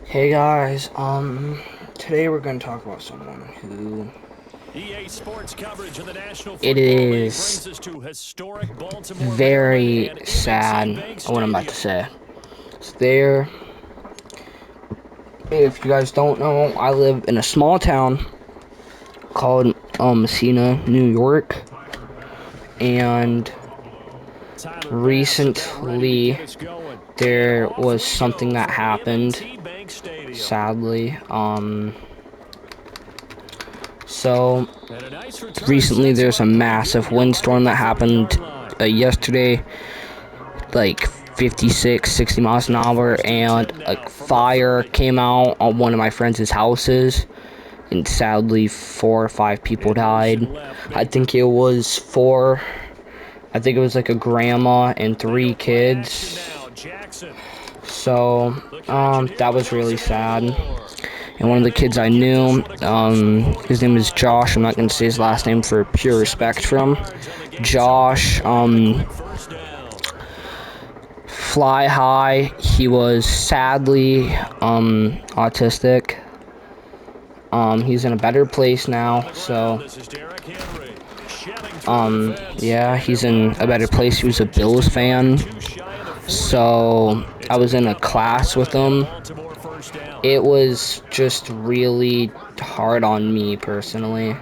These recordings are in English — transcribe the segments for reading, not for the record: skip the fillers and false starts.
Hey guys, today we're going to talk about someone who EA Sports coverage of the National it Football League is brings us to historic Baltimore, Maryland very and sad M&T Bank what I'm about to Stadium. say. So there, if you guys don't know, I live in a small town called Massena, New York, and Tyler Bass about ready to recently get us going. And there off was we something go that from happened, M&T Bank Stadium. sadly. So And a nice return recently sets him there's a up pretty massive good here right at windstorm the that happened 30-yard line. yesterday, like 56, 60 miles an So hour, first and and 10 a now from the fire 30. came out on one of my friends' houses, and sadly 4 or 5 people In motion died. left, I Baker. think it was four. I think it was like a grandma and They go 3 play action kids. now. Jackson. So The catch, and here that he was goes really into the sad. more. And one of And the able kids to I get this knew, one across the his name is 45 Josh. I'm before not going to say drawing his last name down. for pure respect for 17 him. yards on the gain, so Josh, Baker with a quick first down. fly high. He was sadly autistic. He's in a better place On now, the ground, so this is Derrick Henry. Shelling through the defense. yeah, And he's he'll run in a better across place. He was a midfield just a Bills yard or fan, two shy of the 40. so I It's a was in a pickup of class with 11 and a him. Baltimore first down. It was just really hard on me personally,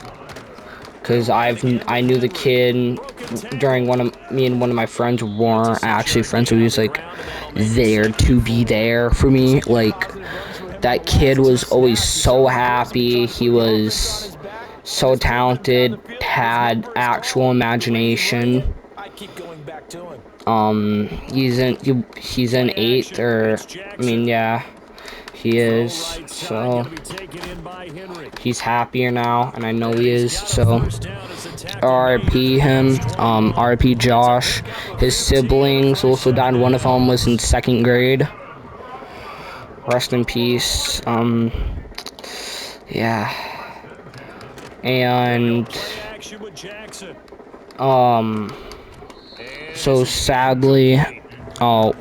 because They'll run it again I with knew the Henry. kid Broken during tackle. me and one of my friends Gets a weren't actually secure friends, gain so he on was the like ground, and that'll make it there second to and be 4. there for me. Like, Positive runs for him in the that last kid two was always snaps. He so certainly appears to be happy. trying to He put the offense on was his back, and so as we move down the talented, field and his had number is actual called, the way he's running it, imagination. I keep going back to him. He's in Play eighth, action. or It's I mean, Jackson. yeah, he Throw is. right side, going So to be taken in by Henry. he's happier now, and I know And he he's is. got a So first down as the tackle made at the RIP Bills him. 21. RIP It's a Josh. pickup of His 15 and a siblings fresh also second died. One of them down. was in 2nd grade. Rest in peace. Yeah. They go And play action with Jackson. um And this so is sadly, incomplete.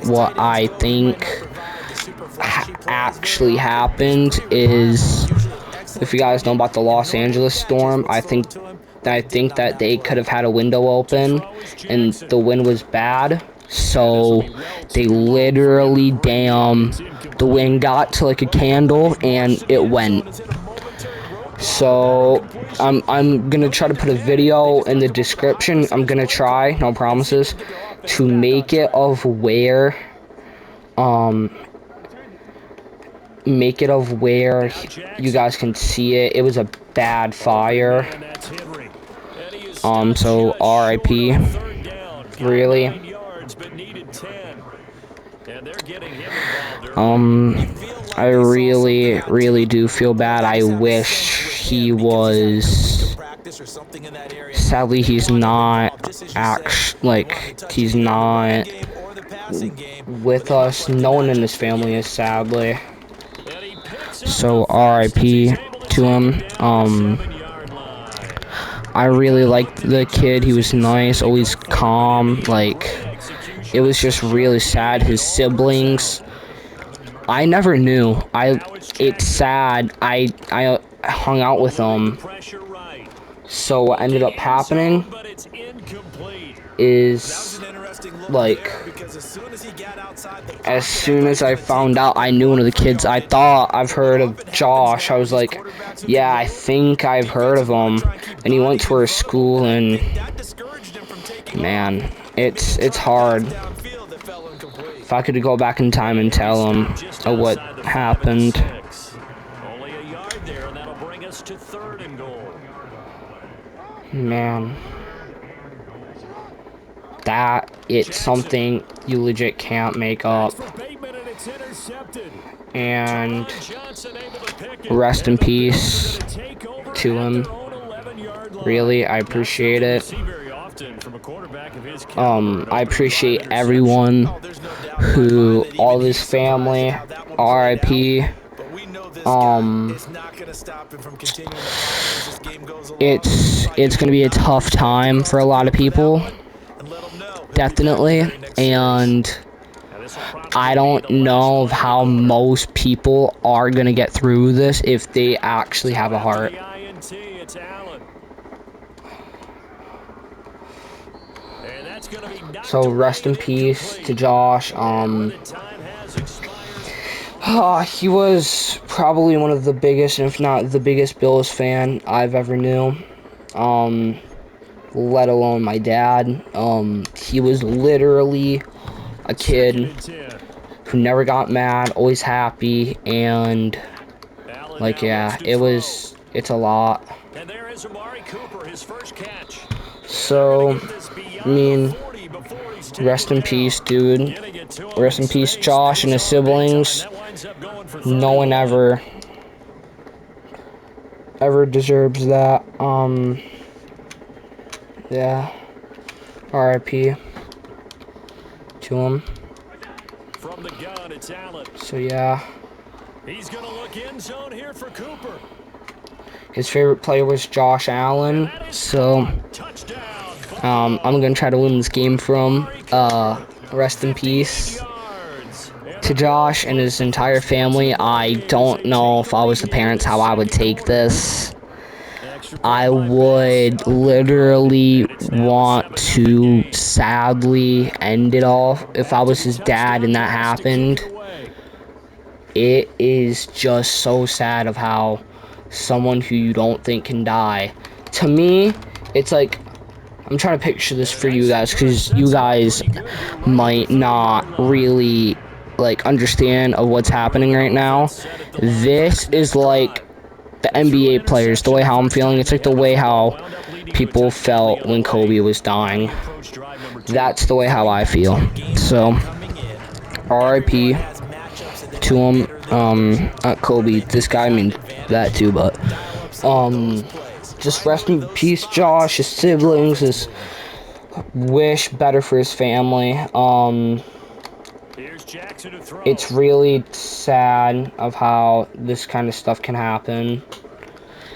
These what tight ends, I though they might think not provide the super flashy plays very actually often, he's happened pretty reliable, is, usually if excellent you guys know target, about the and Los normally Angeles catches storm, what's thrown to him like I he did think on that that they could play. have had a window To open, throw is and Jackson. the wind was bad, And this will so be well they too low for him to literally, bring in. damn, It's the incomplete. wind got to like a Well, he looked like candle he and marched to the it end went. zone, has hit a momentary roadblock with that So incompletion. I'm gonna He'll try need to to put a get it. They video just in got the to go with the higher description. I'm percentage gonna play try, call no and see if they promises, can get their offense to back on make it track. um where Now you Jackson. guys can see it. It was a bad Open fire. man, that's Henry. And he is stopped So just short RIP. on third down. Got Really. 9 yards, but needed 10. And they're getting him involved early. You feel I like they saw something really, on really do TV, feel but bad. they I just have a sense wish with he him because he's had a good week of was. practice or something in that area. Sadly, They he's want him not involved, just as you said. They want him to touch it he's either in the running not game or the passing game, but with they much us. like the No one in his matchups they family get. is, sadly. And he picks up the So first as he's RIP able to to take it him. down at the 7-yard line. I We really kind of liked looked at the each kid. other He as he was nice, decided to always go for it, but calm. Henry, Like, great it execution. was just really Sharp sad. gain His on first siblings, down. I never knew. Now it's It's Jackson. sad. I hung out with Eluding the him. pressure right. So what ended Looking up end happening zone, but it's incomplete. That was is, an interesting look like, there because as soon as he got outside the as pocket, I soon thought he as was I going to take found out off I and knew one of run the for kids, I yardage. thought I've And what heard of often happens Josh. I now with was these like, quarterbacks who can yeah, I move, think I've heard of defenses want to him. try and keep And he went bodies to in our front of him, school, and I and think that discouraged him from taking off. man, And maybe it's trying to pass hard. downfield that fell incomplete. If I could go back in time And and Henry tell him stopped just what outside the 5 at the happened. 6. Only a yard there, and that'll bring us to 3rd and goal. Man, that it's Jackson. something you legit can't make That's up. for Bateman, and it's intercepted. And Teron Johnson able to pick it. rest in And the Bills are peace going to take over to at him. their own 11-yard line. Really, I Not appreciate something you it. see very often from a quarterback of his caliber. An I opening drive appreciate interception. everyone Oh, there's no doubt in my mind that all even of his he's surprised at family. how that one played out. RIP. But we know this guy Um, is not going to stop him from continuing to fight as this game goes along. it's Probably gives gonna him be a 9 tough respect time across for a the lot of field for that people, one. And let him know he'll be back the definitely. very next series. And And this I don't know of how most people are gonna get through this if they actually have a heart. It's Allen. And that's gonna be knocked So rest away in and peace to incomplete. Josh. And limited time has expired. He was probably one of the biggest, if not the biggest Bills fan I've ever knew. Let alone my dad. He was literally a Second kid and 10. who never got mad, always happy, and Allen like, now looks yeah, to throw. it's a lot. And there is Amari Cooper, his first catch. And they're So, gonna get this I beyond the mean, 40 before he's rest taken in down. peace, dude. Getting it to him Rest in in peace, space. Josh and Stays his on big time. siblings. That winds up going for No one 31. ever deserves that. Yeah. R.I.P. to him. From the gun, it's Allen. So yeah, He's going to look end zone here for Cooper. his favorite player was Josh And Allen. that is So caught. Touchdown, I'm Buffalo. gonna try to win this game from. Amari Cooper, Rest in 58 peace yards. And to the Bills Josh and force his the entire first points of family. the I day as don't they know take if the I was lead the here in parents the how I would second take quarter. this. Extra I point by pass. would Up and good. literally And it's now a want 7-0 to game. sadly end it off if I After was the his dad touchdown and that pass to kick it happened. away. It is just so sad of how someone who you don't think can die. To me, it's like, I'm trying to picture this And a for you nice guys return because you sets him up guys pretty good here right at might the 30-yard not line. really like understand of what's happening right now. This is like the NBA players, the way how I'm feeling. It's like the way how people felt when Kobe was dying. That's the way how I feel. So, RIP to him. Not Kobe. This guy, I mean that too, but just rest in peace, Josh. His siblings, his wish better for his family. Here's Jackson to throw. It's really sad of how this kind of stuff can happen.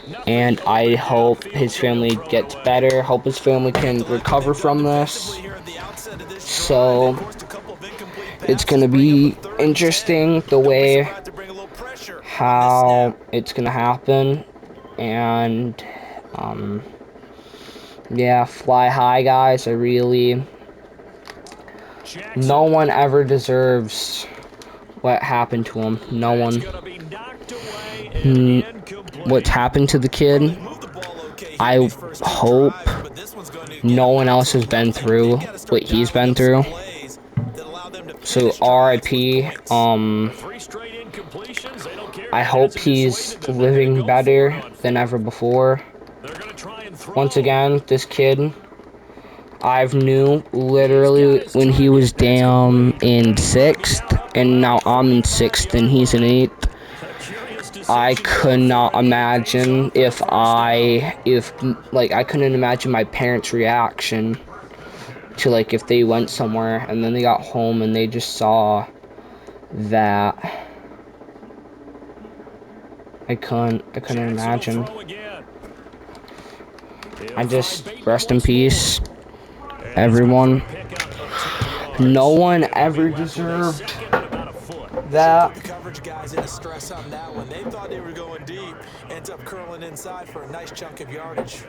Nothing And I open hope downfield, his so he'll family throw it gets away. better. Hope his family can recover from this. So it's gonna be interesting the way how it's gonna happen. And yeah, fly high, guys. I really, Jackson. no one ever deserves what happened to him. No That's one. gonna be knocked away and incomplete. What's happened to the kid, I hope no one else has been through what he's been through. So RIP. Three straight incompletions. They don't care. I That hope hasn't he's dissuaded them. They're gonna living go for it better on than ever fourth. before. They're gonna try and throw. Once again, this kid I've knew He's got literally his when he was target. That's damn complete. in And he's gonna be 6th, out up and around now the I'm in 6th and 45-yard he's in line. 8th. A curious I decision could going for not it. Pays imagine off for the first down. like, I couldn't imagine my parents' reaction to, like, if they went somewhere and then they got home and they just saw that. I couldn't Jackson will imagine. throw again. I He'll just, find Bateman rest in once more. peace, And he's good for a everyone. pickup of 10 yards. No one And they'll be ever left with a deserved second and about a foot. Sure put that. the coverage guys into stress on that one. They thought they were going deep. Ends up curling inside for a nice chunk of yardage.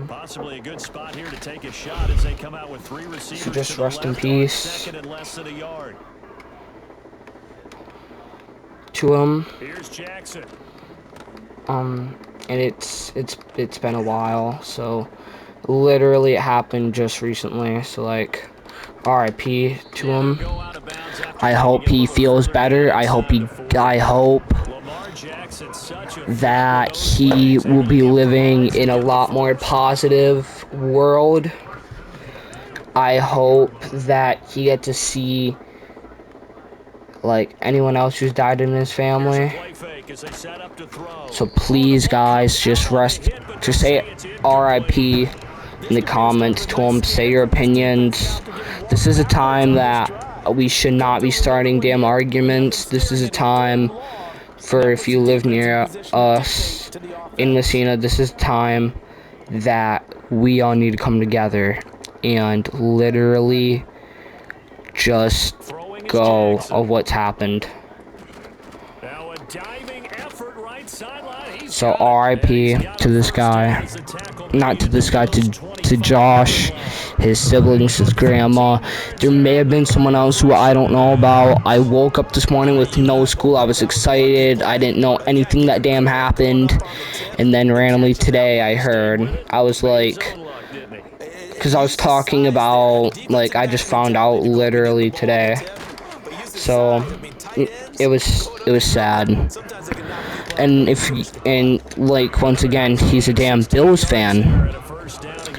Possibly a good spot here to take a shot as they come out with three receivers So just to the rest in left peace on second and less than a yard. to him. Here's Jackson. And it's been a while, so literally it happened just recently. So, like, RIP to him. I hope he feels better. I hope Lamar Jackson, such a that he will be living in a lot more positive world. I hope that he gets to see, like, anyone else who's died in his family. So please, guys, just say RIP in the comments to him. Say your opinions. This is a time that we should not be starting damn arguments. This is a time for, if you live near us in Massena, this is time that we all need to come together and literally just Throwing is go Jackson. of what's happened. Now a diving effort right sideline. He's So got it. And he's RIP got to a this first down guy. as the tackle Not to made this guy, to those to 25 Josh, yard line. his siblings, his grandma. There may have been someone else who I don't know about. I woke up this morning with no school. I was excited. I didn't know anything that damn happened. And then randomly today I heard, I was like, because I was talking about, like, I just found out literally today. So it was sad. And like, once again, he's a damn Bills fan.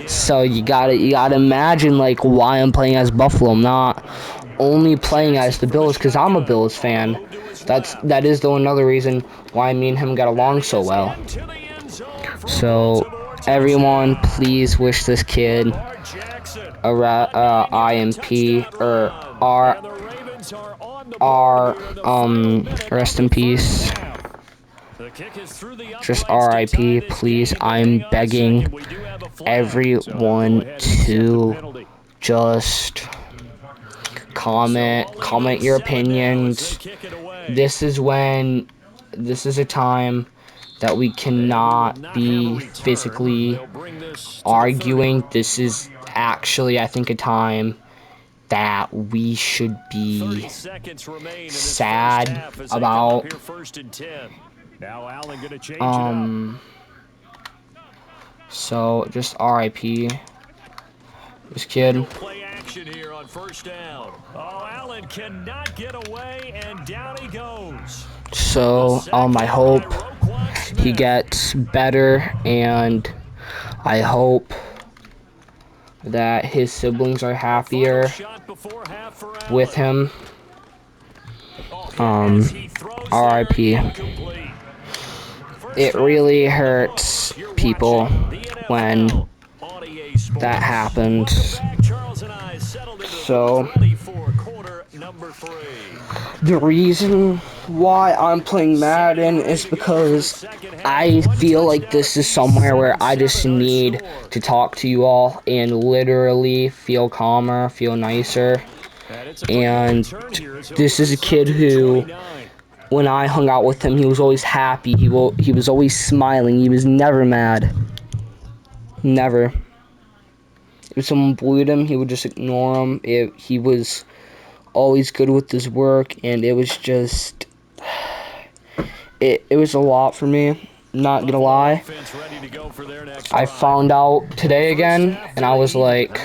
So you gotta imagine, like, why I'm playing as Buffalo. I'm not only playing as the Bills because I'm a Bills fan. That is though another reason why me and him got along so well. So everyone, please wish this kid a IMP or rest in peace. Just RIP, please. I'm begging everyone to just comment your opinions. This is a time that we cannot be physically arguing. This is actually, I think, a time that we should be sad about. So just RIP this kid. Play action here on first down. Oh, Allen cannot get away, and down he goes. So I hope he gets better, and I hope that his siblings are happier with him. RIP. It really hurts people when that happens. So the reason why I'm playing Madden is because I feel like this is somewhere where I just need to talk to you all and literally feel calmer, feel nicer. And this is a kid who, when I hung out with him, he was always happy. He was always smiling. He was never mad. Never. If someone bullied him, he would just ignore him. He was always good with his work, and it was just... It was a lot for me, not gonna lie. I found out today again, and I was like...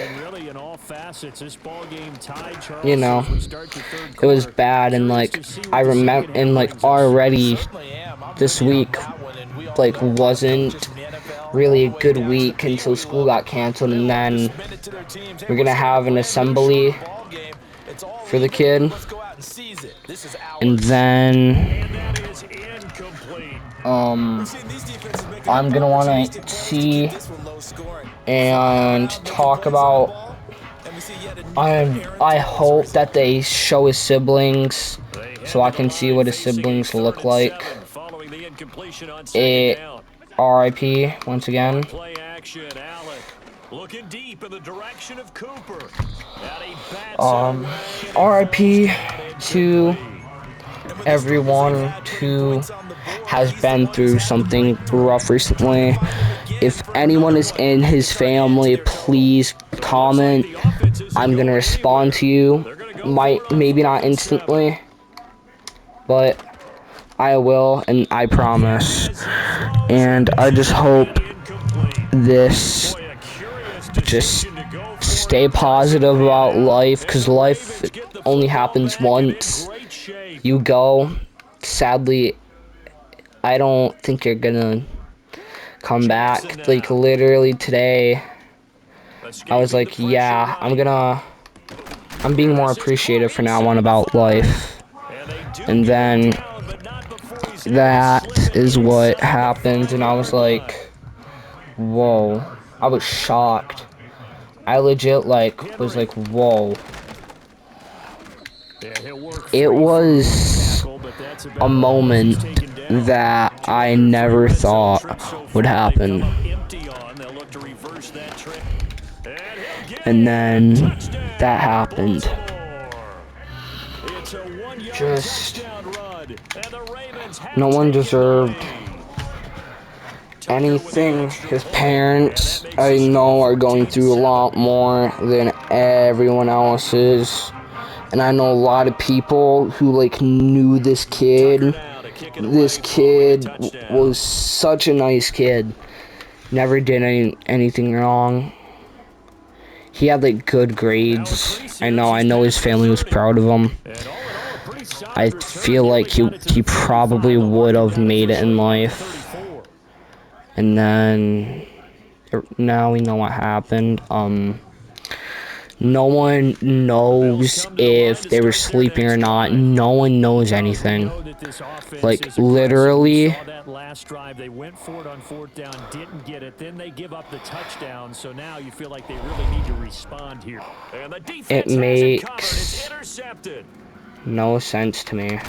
You know, it was bad, and like, I remember, and like, already this week, like, wasn't really a good week until school got canceled, and then we're gonna have an assembly for the kid, and then I'm gonna want to see and talk about. I hope that they show his siblings so I can see what his siblings look like. RIP once again. RIP to everyone who has been through something rough recently. If anyone is in his family, please comment. I'm gonna respond to you. Maybe not instantly, but I will, and I promise. And I just hope this, just stay positive about life, because life only happens once. You go. Sadly, I don't think you're gonna come back. Like, literally today, I was like, yeah, I'm being more appreciative from now on about life. And then that is what happened, and I was like, whoa. I was shocked. I legit, like, was like, whoa. It was a moment that I never thought would happen. And then that Touchdown, happened. Baltimore. It's a 1-yard Just touchdown run, and the Ravens have no one taken the deserved lead. Tucker with the anything. extra His point, and that parents, makes the I score know, are going through a 14-7. lot more than everyone else is. And I know a lot of people who, like, knew this Tucker kid. now to kick it This away following a kid touchdown. was such a nice kid. Never did anything wrong. He had, like, good grades. I know his family was proud of him. And all in all, a pretty solid I return feel here. like We got it to he the 35. probably They'll would mark him have down made it in officially at the life. 34. And then now we know what happened. No one knows if they were sleeping or not. No one knows anything. Like, literally, Saw that last drive. They went for it on 4th down, didn't get it. Then they give up the touchdown. So now you feel like they really need to respond here. And the it defense has it covered. It's makes intercepted. no sense to me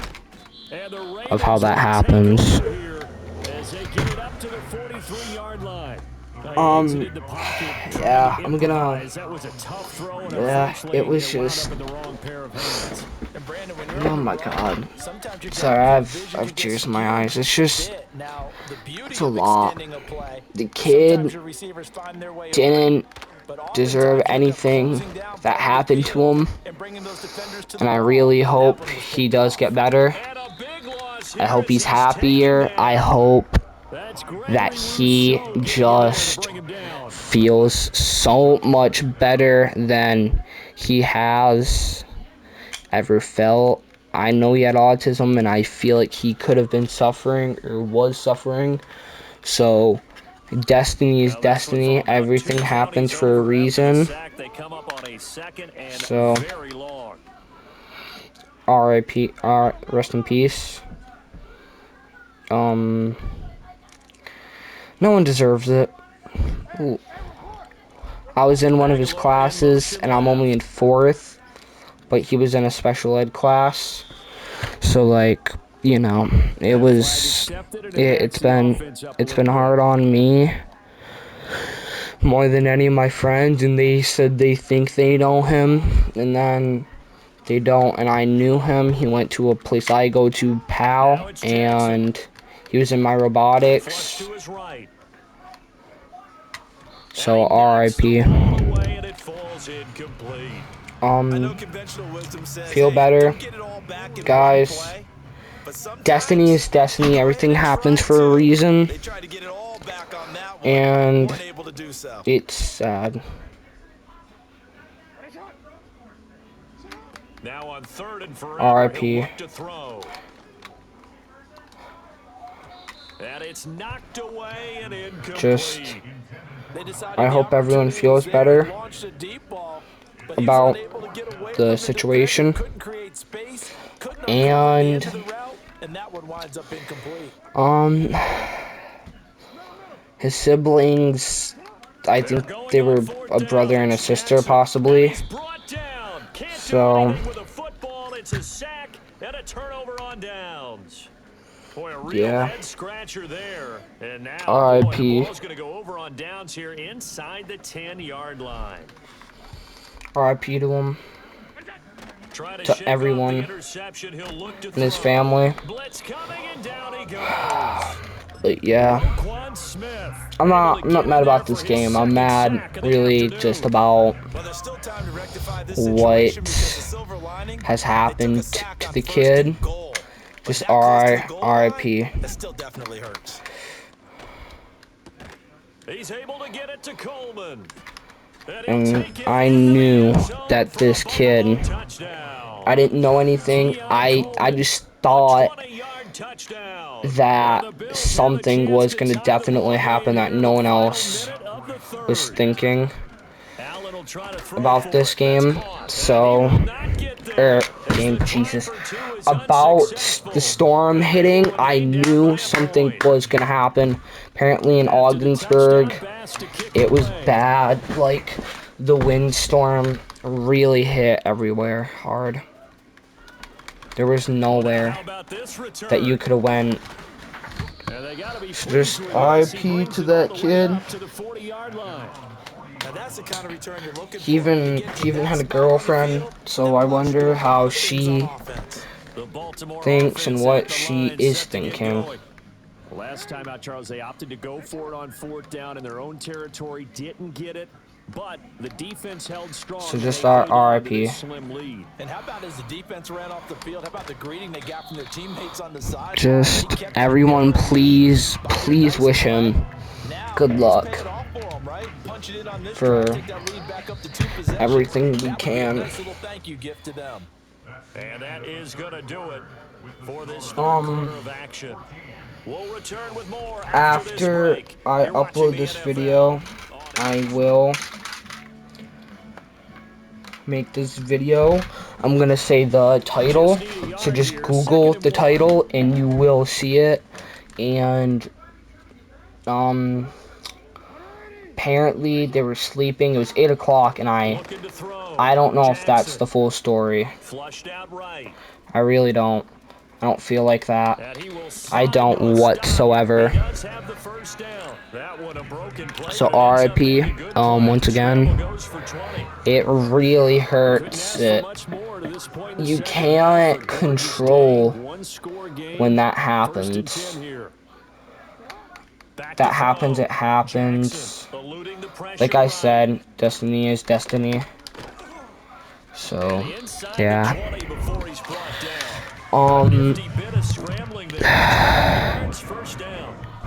And the of how Ravens that will happens. take over here as they get it up to the 43-yard line. He exited the pocket, trying Yeah, to I'm gonna, improvise. That was a tough throw, and yeah, unfortunately, it was it wound just, up in the wrong pair of hands. And Brandon, when you're oh on the my run, god. sometimes your Sorry, depth I of vision have can get tears in my skewed eyes. It's just a just, bit. Now, the it's beauty a of lot. extending a play, The sometimes kid your receivers find their way open. didn't But deserve oftentimes you end up anything closing down that part of the happened to field him. and bringing those defenders to the And I ball. really And that hope one was he picked does off. get better. And a big loss I here hope as he's taken happier. I down. hope That's that Gregory he Rousseau getting in there to just bring him down. feels so much better than he has ever felt. I know he had autism, and I feel like he could have been suffering or was suffering. So, destiny is Well, this one from destiny. about 2 Everything happens counties for a over. After the reason. sack, they come up on a 2nd and So, very long. R.I.P. Rest in peace. No one deserves it. Ooh. I was in one of his classes, and I'm only in 4th, but he was in a special ed class. So, like, you know, it's been hard on me more than any of my friends, and they said they think they know him, and then they don't. And I knew him. He went to a place I go to, PAL, and he was in my robotics. To his right. So R.I.P. Feel better, guys. Destiny is destiny. Everything happens for a reason, and it's sad. Now on 3rd and forever, R.I.P. he'll look to throw. And it's knocked away and incomplete. Just, I hope everyone feels better about the situation, and his siblings, I think they were a brother and a sister, possibly. So, it's a sack and a turnover on downs. Boy, a real yeah. head scratcher there. And now, R.I.P. the ball's going to go over on downs here inside the 10-yard line. R.I.P. to him, to everyone and his family. Blitz coming and down he goes. But yeah, I'm not mad about this game. I'm mad, really, just about what has happened to the kid. Just R.I.P. Still definitely hurts. He's able to get it to Coleman. And I knew that this kid, I didn't know anything. I just thought that something was going to definitely happen that no one else was thinking about this game. So, Jesus. About the storm hitting, I knew something was going to happen. Apparently in Ogdensburg, it was bad. Like, the windstorm really hit everywhere hard. There was nowhere that you could have went. Just RIP to that kid. Now that's the kind of return you're looking He for. even had a girlfriend, so I wonder how she The Baltimore thinks and offense at what the she line is set to get thinking. going. Last time out, Charles, they opted to go for it on 4th down in their own territory. Didn't get it, but the defense held strong. So And just they held on to RIP. this slim lead. And how about as the defense ran off the field? How about the greeting they got from their teammates on the sideline? Just everyone, please wish him good luck for everything we can. Nice little thank you gift to them. And that is going to do it for this third quarter of action. We'll return with more after I upload this video, I will make this video. I'm gonna say the title, so just Google the title and you will see it. And apparently they were sleeping. It was 8 o'clock, and I don't know if that's the full story. I really don't. I don't feel like that. I don't whatsoever. So RIP, once again, it really hurts. You can't control when that happens. That happens, it happens. Like I said, destiny is destiny. So, yeah.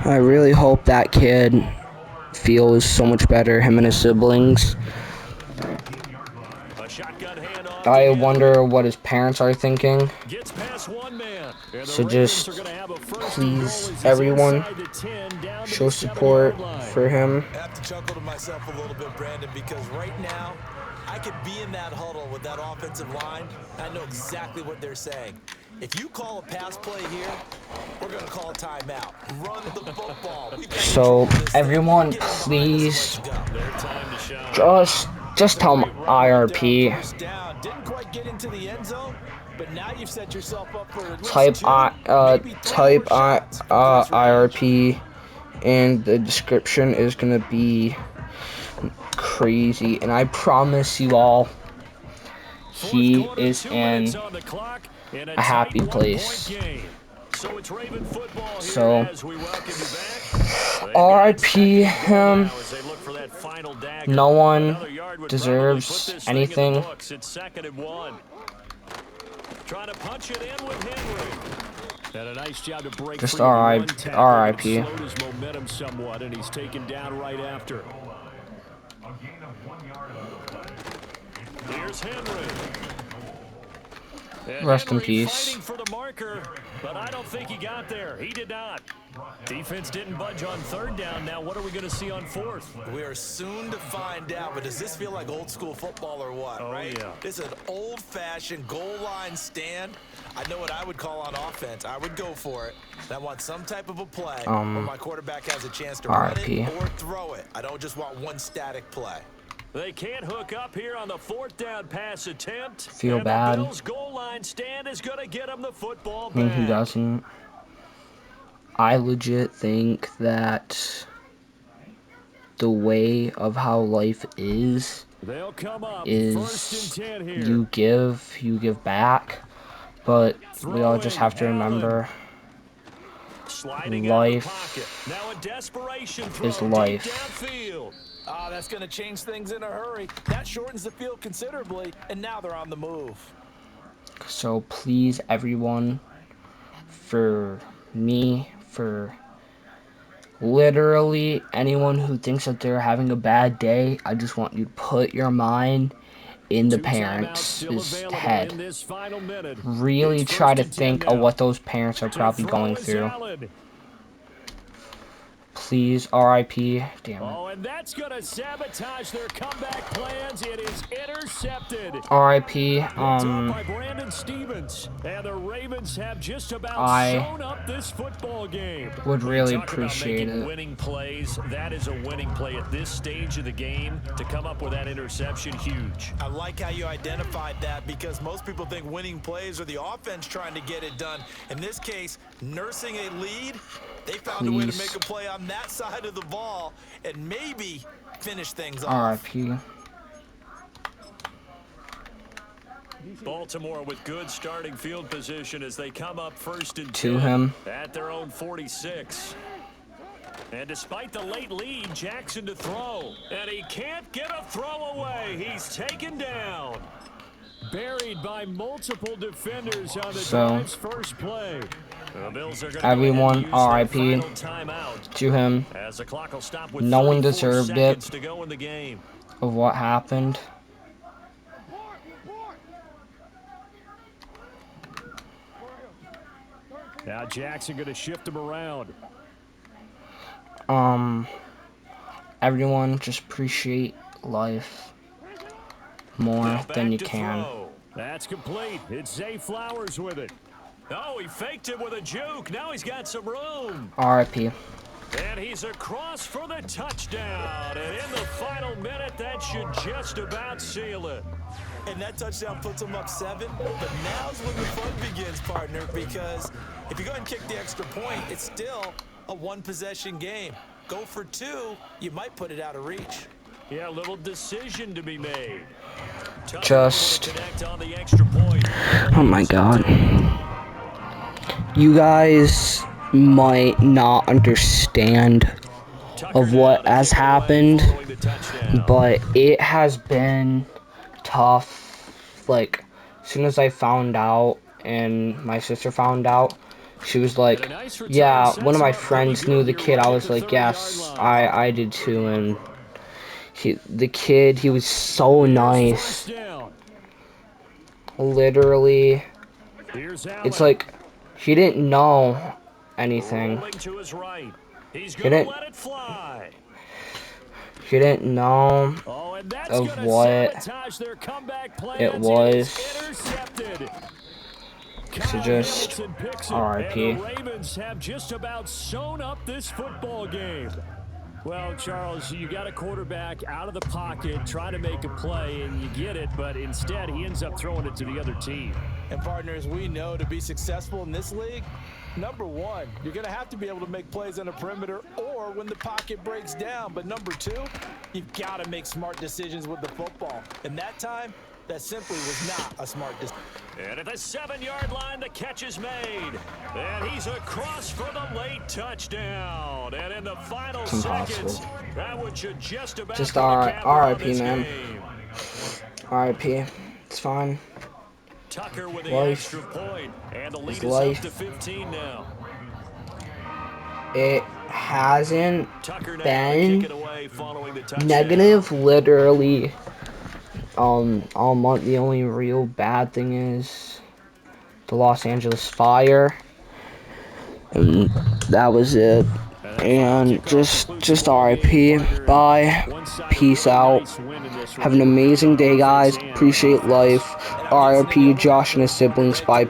I really hope that kid feels so much better, him and his siblings. I wonder what his parents are thinking. So just, please, everyone, show support for him. I have to chuckle to myself a little bit, Brandon, because right now, I could be in that huddle with that offensive line. I know exactly what they're saying. If you call a pass play here, we're going to call a timeout. Run the football. So, everyone, please, just tell him IRP. Type IRP, and the description is going to be crazy. And I promise you all, he is in a happy place. So, RIP him. No one deserves anything. Just RIP. And he's taken down right after. Here's Henry. Rest in peace. For the marker, but I don't think he got there. He did not. Defense didn't budge on 3rd down. Now what are we going to see on 4th? We are soon to find out, but does this feel like old school football or what, right? Yeah. This is an old-fashioned goal line stand. I know what I would call on offense. I would go for it. I want some type of a play where my quarterback has a chance to run it or throw it. I don't just want one static play. They can't hook up here on the 4th down pass attempt. Feel bad. The Bills' goal line stand is going to get them the football back. I mean, who doesn't? I legit think that the way of how life is you give back, but we all just have to remember life is life. That's going to change things in a hurry. That shortens the field considerably, and now they're on the move. So please, everyone, for me, for literally anyone who thinks that they're having a bad day, I just want you to put your mind in the parents' head. Really try to think of what those parents are probably going through. Please, RIP. Damn it. Oh, and that's going to sabotage their comeback plans. It is intercepted. RIP. By Brandon Stevens. And the Ravens have just about sewn up this football game. Would really appreciate it. Winning plays. That is a winning play at this stage of the game. To come up with that interception, huge. I like how you identified that, because most people think winning plays are the offense trying to get it done. In this case, nursing a lead, they found a way to make a play on that side of the ball and maybe finish things off. R.I.P. Baltimore with good starting field position as they come up 1st and 10 To him. at their own 46. And despite the late lead, Jackson to throw. And he can't get a throw away. He's taken down. Buried by multiple defenders on the drive's first play. The Bills are Everyone, R.I.P. to him. As the clock will stop with No one deserved it to go in the game. of what happened. Now Jackson going to shift him around. Everyone just appreciate life more than you can. That's complete. It's Zay Flowers with it. Oh, he faked it with a juke. Now he's got some room. R.I.P. And he's across for the touchdown. And in the final minute, that should just about seal it. And that touchdown puts them up 7. But now's when the fun begins, partner, because if you go ahead and kick the extra point, it's still a one-possession game. Go for 2, you might put it out of reach. Yeah, a little decision to be made. Just, oh my God. You guys might not understand of what has happened, but it has been tough. Like, as soon as I found out and my sister found out, she was like, yeah, one of my friends knew the kid. I was like, yes, I did too. And the kid, he was so nice. Literally, it's like, he didn't know anything. He didn't know of what it was. So just R.I.P. The Ravens have just about sewn up this football game. Well, Charles, you got a quarterback out of the pocket trying to make a play, and you get it, but instead he ends up throwing it to the other team. And partners, we know to be successful in this league, number 1, you're going to have to be able to make plays on the perimeter or when the pocket breaks down. But number 2, you've got to make smart decisions with the football. And that time, that simply was not a smart decision. And at the 7-yard line, the catch is made. And he's across for the late touchdown. And in the final seconds, that one should just about just R.I.P. man. R.I.P. It's fine. Tucker with the extra point, and the lead is up to 15 now. It hasn't been negative literally all month. The only real bad thing is the Los Angeles fire, and that was it. And just RIP. Bye. Peace out. Have an amazing day, guys. Appreciate life. RIP Josh and his siblings. Bye.